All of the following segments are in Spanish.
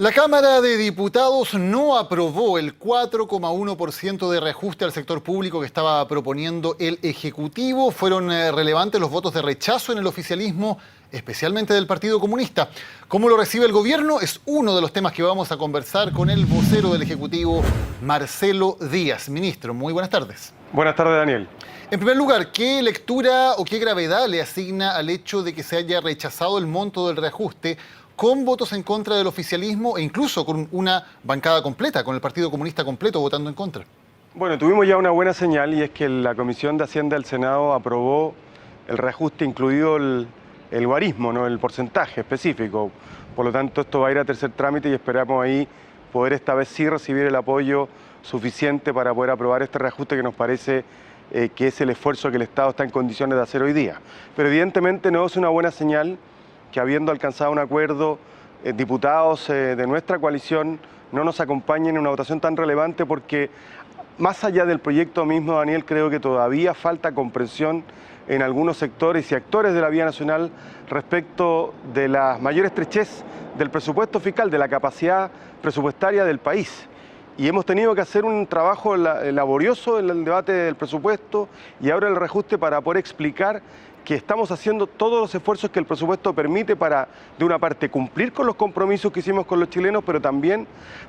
La Cámara de Diputados no aprobó el 4,1% de reajuste al sector público que estaba proponiendo el Ejecutivo. Fueron relevantes los votos de rechazo en el oficialismo, especialmente del Partido Comunista. ¿Cómo lo recibe el gobierno? Es uno de los temas que vamos a conversar con el vocero del Ejecutivo, Marcelo Díaz. Ministro, muy buenas tardes. Buenas tardes, Daniel. En primer lugar, ¿qué lectura o qué gravedad le asigna al hecho de que se haya rechazado el monto del reajuste con votos en contra del oficialismo e incluso con una bancada completa, con el Partido Comunista completo votando en contra? Bueno, tuvimos ya una buena señal y es que la Comisión de Hacienda del Senado aprobó el reajuste, incluido el guarismo, ¿no? El porcentaje específico. Por lo tanto, esto va a ir a tercer trámite y esperamos ahí poder esta vez sí recibir el apoyo suficiente para poder aprobar este reajuste que nos parece que es el esfuerzo que el Estado está en condiciones de hacer hoy día. Pero evidentemente no es una buena señal que habiendo alcanzado un acuerdo, diputados de nuestra coalición no nos acompañen en una votación tan relevante porque más allá del proyecto mismo, Daniel, creo que todavía falta comprensión en algunos sectores y actores de la vida nacional respecto de la mayor estrechez del presupuesto fiscal, de la capacidad presupuestaria del país. Y hemos tenido que hacer un trabajo laborioso en el debate del presupuesto y ahora el reajuste para poder explicar que estamos haciendo todos los esfuerzos que el presupuesto permite para, de una parte, cumplir con los compromisos que hicimos con los chilenos, pero también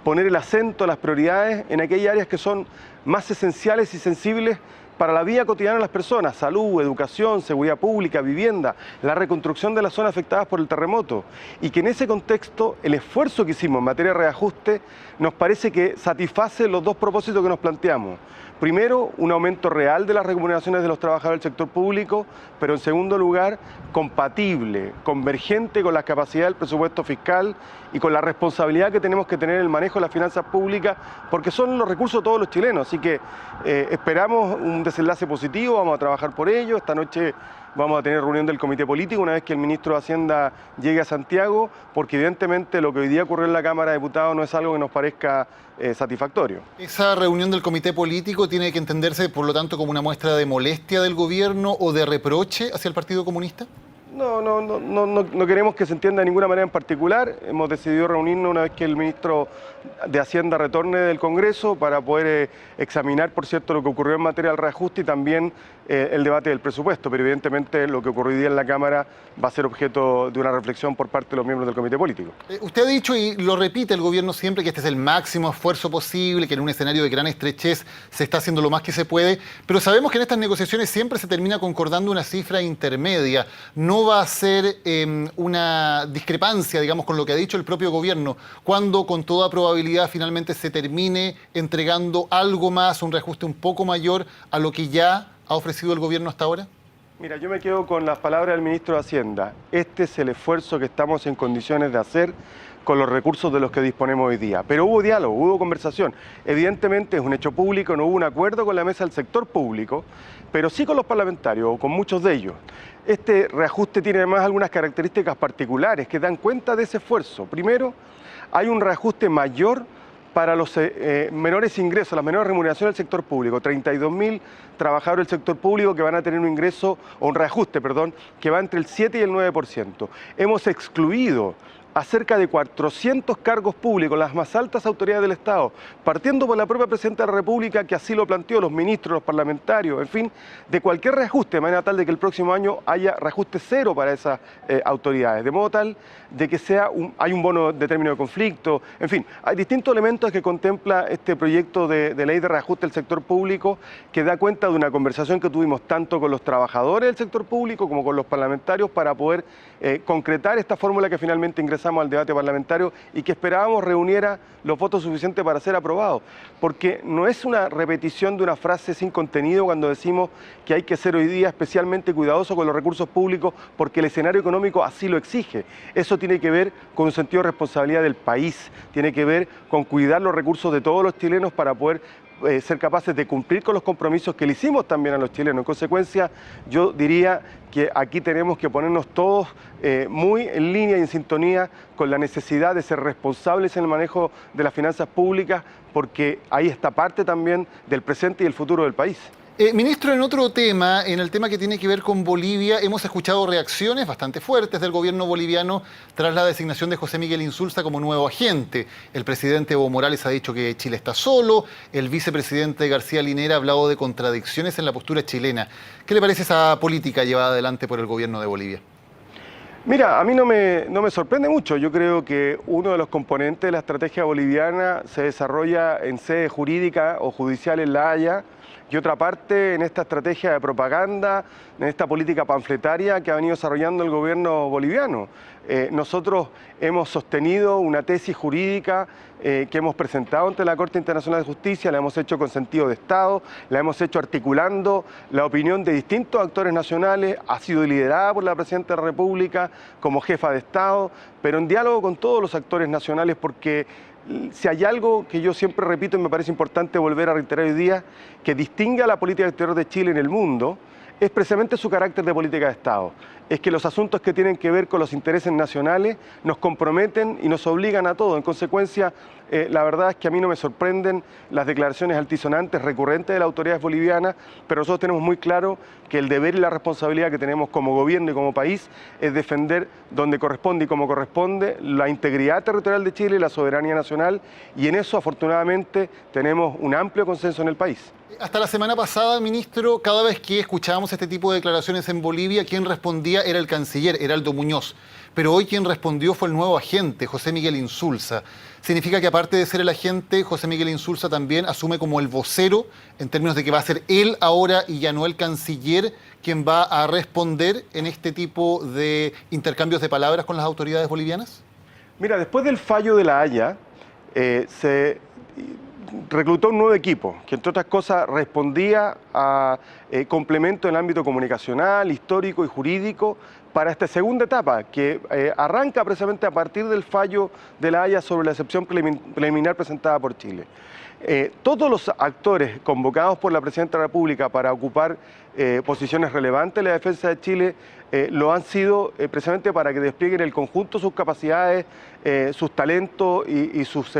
poner el acento, las prioridades en aquellas áreas que son más esenciales y sensibles para la vida cotidiana de las personas: salud, educación, seguridad pública, vivienda, la reconstrucción de las zonas afectadas por el terremoto. Y que en ese contexto el esfuerzo que hicimos en materia de reajuste nos parece que satisface los dos propósitos que nos planteamos. Primero, un aumento real de las remuneraciones de los trabajadores del sector público, pero en segundo lugar, compatible, convergente con la capacidad del presupuesto fiscal y con la responsabilidad que tenemos que tener en el manejo de las finanzas públicas, porque son los recursos de todos los chilenos. Así que esperamos un desenlace positivo, vamos a trabajar por ello. Esta noche vamos a tener reunión del Comité Político una vez que el ministro de Hacienda llegue a Santiago, porque evidentemente lo que hoy día ocurrió en la Cámara de Diputados no es algo que nos parezca satisfactorio. ¿Esa reunión del Comité Político tiene que entenderse, por lo tanto, como una muestra de molestia del gobierno o de reproche hacia el Partido Comunista? No queremos que se entienda de ninguna manera en particular. Hemos decidido reunirnos una vez que el ministro de Hacienda retorne del Congreso para poder examinar, por cierto, lo que ocurrió en materia del reajuste y también el debate del presupuesto. Pero evidentemente lo que ocurrió hoy día en la Cámara va a ser objeto de una reflexión por parte de los miembros del Comité Político. Usted ha dicho, y lo repite el gobierno siempre, que este es el máximo esfuerzo posible, que en un escenario de gran estrechez se está haciendo lo más que se puede, pero sabemos que en estas negociaciones siempre se termina concordando una cifra intermedia. No va a ser una discrepancia, digamos, con lo que ha dicho el propio gobierno, cuando con toda probabilidad finalmente se termine entregando algo más, un reajuste un poco mayor a lo que ya ha ofrecido el gobierno hasta ahora? Mira, yo me quedo con las palabras del ministro de Hacienda. Este es el esfuerzo que estamos en condiciones de hacer con los recursos de los que disponemos hoy día. Pero hubo diálogo, hubo conversación. Evidentemente es un hecho público, no hubo un acuerdo con la mesa del sector público, pero sí con los parlamentarios, o con muchos de ellos. Este reajuste tiene además algunas características particulares que dan cuenta de ese esfuerzo. Primero, hay un reajuste mayor para los menores ingresos, las menores remuneraciones del sector público. 32.000 trabajadores del sector público que van a tener un ingreso, o un reajuste, perdón, que va entre el 7 y el 9%. Hemos excluido a cerca de 400 cargos públicos, las más altas autoridades del Estado, partiendo por la propia Presidenta de la República, que así lo planteó, los ministros, los parlamentarios, en fin, de cualquier reajuste, de manera tal de que el próximo año haya reajuste cero para esas autoridades, de modo tal de que hay un bono de término de conflicto, en fin, hay distintos elementos que contempla este proyecto de ley de reajuste del sector público, que da cuenta de una conversación que tuvimos tanto con los trabajadores del sector público como con los parlamentarios para poder concretar esta fórmula que finalmente ingresamos al debate parlamentario y que esperábamos reuniera los votos suficientes para ser aprobado. Porque no es una repetición de una frase sin contenido cuando decimos que hay que ser hoy día especialmente cuidadoso con los recursos públicos porque el escenario económico así lo exige. Eso tiene que ver con un sentido de responsabilidad del país, tiene que ver con cuidar los recursos de todos los chilenos para poder ser capaces de cumplir con los compromisos que le hicimos también a los chilenos. En consecuencia, yo diría que aquí tenemos que ponernos todos muy en línea y en sintonía con la necesidad de ser responsables en el manejo de las finanzas públicas, porque ahí está parte también del presente y el futuro del país. Ministro, en otro tema, en el tema que tiene que ver con Bolivia, hemos escuchado reacciones bastante fuertes del gobierno boliviano tras la designación de José Miguel Insulza como nuevo agente. El presidente Evo Morales ha dicho que Chile está solo, el vicepresidente García Linera ha hablado de contradicciones en la postura chilena. ¿Qué le parece esa política llevada adelante por el gobierno de Bolivia? Mira, a mí no me sorprende mucho. Yo creo que uno de los componentes de la estrategia boliviana se desarrolla en sede jurídica o judicial en La Haya, y otra parte en esta estrategia de propaganda, en esta política panfletaria que ha venido desarrollando el gobierno boliviano. Nosotros hemos sostenido una tesis jurídica que hemos presentado ante la Corte Internacional de Justicia, la hemos hecho con sentido de Estado, la hemos hecho articulando la opinión de distintos actores nacionales, ha sido liderada por la Presidenta de la República como jefa de Estado, pero en diálogo con todos los actores nacionales, porque si hay algo que yo siempre repito y me parece importante volver a reiterar hoy día, que distingue a la política exterior de Chile en el mundo, es precisamente su carácter de política de Estado. Es que los asuntos que tienen que ver con los intereses nacionales nos comprometen y nos obligan a todos. En consecuencia, la verdad es que a mí no me sorprenden las declaraciones altisonantes recurrentes de las autoridades bolivianas, pero nosotros tenemos muy claro que el deber y la responsabilidad que tenemos como gobierno y como país es defender donde corresponde y como corresponde la integridad territorial de Chile y la soberanía nacional, y en eso afortunadamente tenemos un amplio consenso en el país. Hasta la semana pasada, ministro, cada vez que escuchábamos este tipo de declaraciones en Bolivia, quien respondía era el canciller, Heraldo Muñoz. Pero hoy quien respondió fue el nuevo agente, José Miguel Insulza. ¿Significa que aparte de ser el agente, José Miguel Insulza también asume como el vocero, en términos de que va a ser él ahora y ya no el canciller quien va a responder en este tipo de intercambios de palabras con las autoridades bolivianas? Mira, después del fallo de La Haya, se reclutó un nuevo equipo que, entre otras cosas, respondía a complemento en el ámbito comunicacional, histórico y jurídico para esta segunda etapa, que arranca precisamente a partir del fallo de La Haya sobre la excepción preliminar presentada por Chile. Todos los actores convocados por la Presidenta de la República para ocupar posiciones relevantes en la defensa de Chile lo han sido precisamente para que desplieguen el conjunto sus capacidades, sus talentos y sus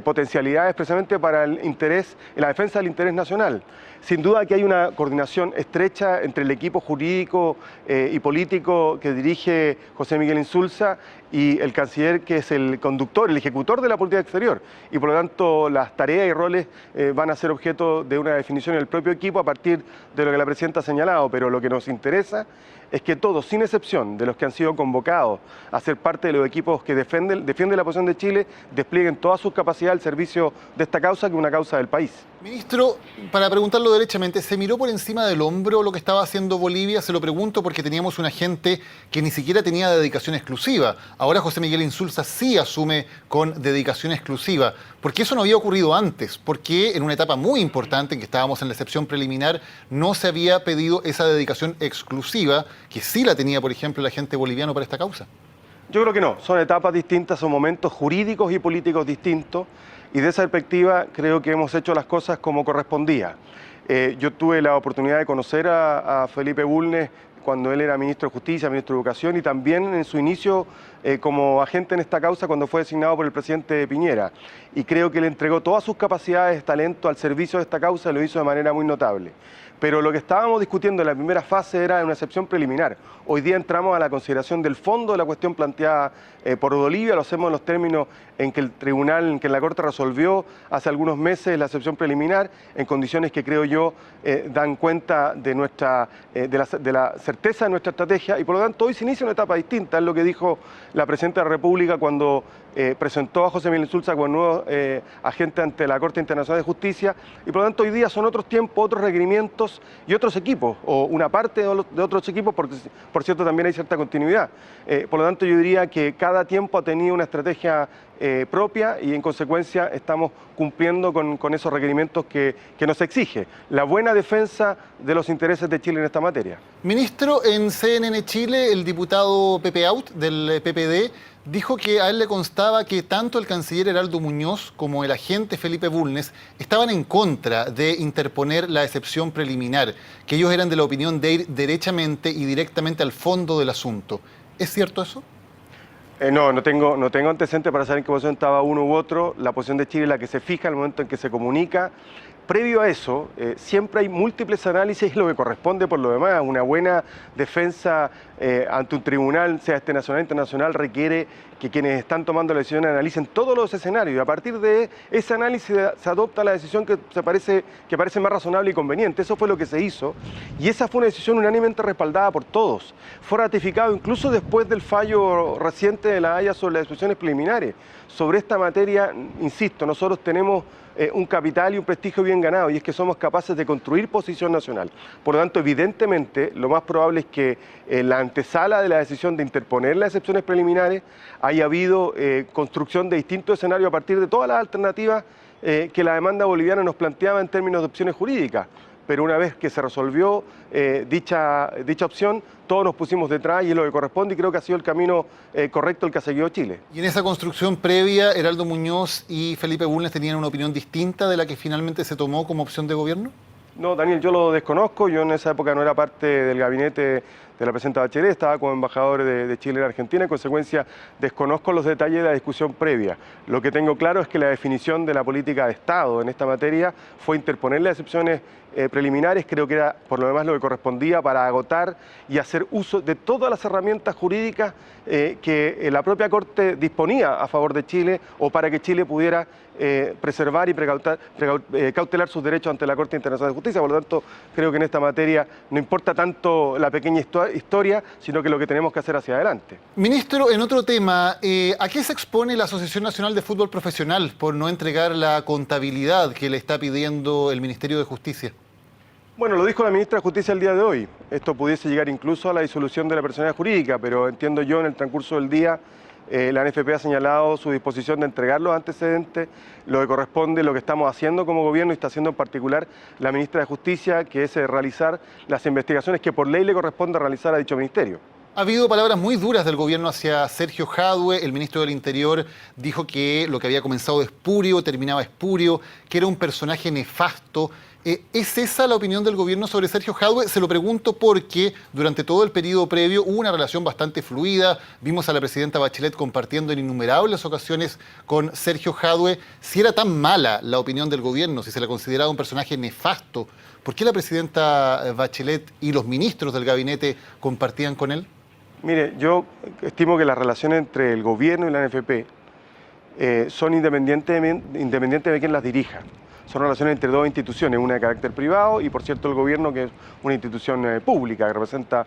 potencialidades precisamente para el interés, la defensa del interés nacional. Sin duda que hay una coordinación estrecha entre el equipo jurídico y político que dirige José Miguel Insulza y el canciller, que es el conductor, el ejecutor de la política exterior. Y por lo tanto las tareas y roles van a ser objeto de una definición en el propio equipo a partir de lo que la Presidenta ha señalado. Pero lo que nos interesa es que todos, sin excepción, de los que han sido convocados a ser parte de los equipos que defienden la posición de Chile, desplieguen todas sus capacidades al servicio de esta causa, que es una causa del país. Ministro, para preguntarlo derechamente, ¿se miró por encima del hombro lo que estaba haciendo Bolivia? Se lo pregunto porque teníamos un agente que ni siquiera tenía dedicación exclusiva. Ahora José Miguel Insulza sí asume con dedicación exclusiva. ¿Por qué eso no había ocurrido antes? ¿Por qué en una etapa muy importante en que estábamos en la excepción preliminar no se había pedido esa dedicación exclusiva que sí la tenía, por ejemplo, el agente boliviano para esta causa? Yo creo que no, son etapas distintas, son momentos jurídicos y políticos distintos, y de esa perspectiva creo que hemos hecho las cosas como correspondía. Yo tuve la oportunidad de conocer a Felipe Bulnes cuando él era ministro de Justicia, ministro de Educación, y también en su inicio como agente en esta causa cuando fue designado por el presidente Piñera. Y creo que le entregó todas sus capacidades, talento al servicio de esta causa y lo hizo de manera muy notable. Pero lo que estábamos discutiendo en la primera fase era una excepción preliminar. Hoy día entramos a la consideración del fondo de la cuestión planteada por Bolivia, lo hacemos en los términos en que el tribunal, en que la Corte resolvió hace algunos meses la excepción preliminar, en condiciones que creo yo dan cuenta de la certeza de nuestra estrategia, y por lo tanto hoy se inicia una etapa distinta, es lo que dijo la Presidenta de la República cuando presentó a José Miguel Insulza como nuevo agente ante la Corte Internacional de Justicia, y por lo tanto hoy día son otros tiempos, otros requerimientos y otros equipos, o una parte de otros equipos, porque por cierto también hay cierta continuidad. Por lo tanto yo diría que cada tiempo ha tenido una estrategia propia y en consecuencia estamos cumpliendo con esos requerimientos que nos exige la buena defensa de los intereses de Chile en esta materia. Ministro, en CNN Chile, el diputado Pepe Out del PPD dijo que a él le constaba que tanto el canciller Heraldo Muñoz como el agente Felipe Bulnes estaban en contra de interponer la excepción preliminar, que ellos eran de la opinión de ir derechamente y directamente al fondo del asunto. ¿Es cierto eso? No tengo antecedentes para saber en qué posición estaba uno u otro. La posición de Chile es la que se fija en el momento en que se comunica. Previo a eso, siempre hay múltiples análisis, lo que corresponde por lo demás. Una buena defensa ante un tribunal, sea este nacional o internacional, requiere que quienes están tomando la decisión analicen todos los escenarios y a partir de ese análisis se adopta la decisión que parece más razonable y conveniente. Eso fue lo que se hizo y esa fue una decisión unánimemente respaldada por todos. Fue ratificado incluso después del fallo reciente de la Haya sobre las disposiciones preliminares. Sobre esta materia, insisto, nosotros tenemos un capital y un prestigio bien ganado y es que somos capaces de construir posición nacional. Por lo tanto, evidentemente, lo más probable es que en la antesala de la decisión de interponer las excepciones preliminares haya habido construcción de distintos escenarios a partir de todas las alternativas que la demanda boliviana nos planteaba en términos de opciones jurídicas. Pero una vez que se resolvió dicha opción, todos nos pusimos detrás y es lo que corresponde y creo que ha sido el camino correcto el que ha seguido Chile. Y en esa construcción previa, ¿Heraldo Muñoz y Felipe Bulnes tenían una opinión distinta de la que finalmente se tomó como opción de gobierno? No, Daniel, yo lo desconozco. Yo en esa época no era parte del gabinete de la presidenta Bachelet, estaba como embajador de Chile en Argentina, en consecuencia desconozco los detalles de la discusión previa. Lo que tengo claro es que la definición de la política de Estado en esta materia fue interponer las excepciones preliminares, creo que era por lo demás lo que correspondía para agotar y hacer uso de todas las herramientas jurídicas que la propia Corte disponía a favor de Chile o para que Chile pudiera preservar y cautelar sus derechos ante la Corte Internacional de Justicia. Por lo tanto, creo que en esta materia no importa tanto la pequeña historia, sino que lo que tenemos que hacer hacia adelante. Ministro, en otro tema, ¿a qué se expone la Asociación Nacional de Fútbol Profesional por no entregar la contabilidad que le está pidiendo el Ministerio de Justicia? Bueno, lo dijo la ministra de Justicia el día de hoy. Esto pudiese llegar incluso a la disolución de la personalidad jurídica, pero entiendo yo en el transcurso del día la NFP ha señalado su disposición de entregar los antecedentes, lo que corresponde, lo que estamos haciendo como gobierno y está haciendo en particular la ministra de Justicia, que es realizar las investigaciones que por ley le corresponde realizar a dicho ministerio. Ha habido palabras muy duras del gobierno hacia Sergio Jadue. El ministro del Interior dijo que lo que había comenzado espurio, terminaba espurio, que era un personaje nefasto. ¿Es esa la opinión del gobierno sobre Sergio Jadue? Se lo pregunto porque durante todo el periodo previo hubo una relación bastante fluida. Vimos a la presidenta Bachelet compartiendo en innumerables ocasiones con Sergio Jadue. Si era tan mala la opinión del gobierno, si se le consideraba un personaje nefasto, ¿por qué la presidenta Bachelet y los ministros del gabinete compartían con él? Mire, yo estimo que las relaciones entre el gobierno y la NFP son independientes de quien las dirija. Son relaciones entre dos instituciones, una de carácter privado y, por cierto, el gobierno, que es una institución pública que representa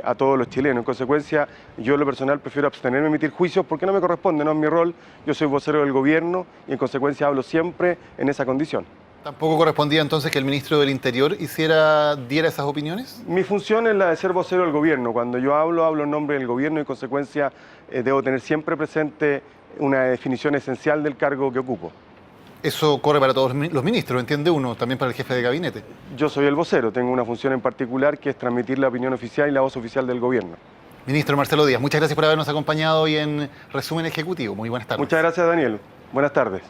a todos los chilenos. En consecuencia, yo en lo personal prefiero abstenerme de emitir juicios porque no me corresponde, no es mi rol. Yo soy vocero del gobierno y, en consecuencia, hablo siempre en esa condición. ¿Tampoco correspondía entonces que el ministro del Interior diera esas opiniones? Mi función es la de ser vocero del gobierno. Cuando yo hablo en nombre del gobierno y, en consecuencia, debo tener siempre presente una definición esencial del cargo que ocupo. Eso corre para todos los ministros, entiende uno, también para el jefe de gabinete. Yo soy el vocero, tengo una función en particular que es transmitir la opinión oficial y la voz oficial del gobierno. Ministro Marcelo Díaz, muchas gracias por habernos acompañado hoy en Resumen Ejecutivo. Muy buenas tardes. Muchas gracias, Daniel. Buenas tardes.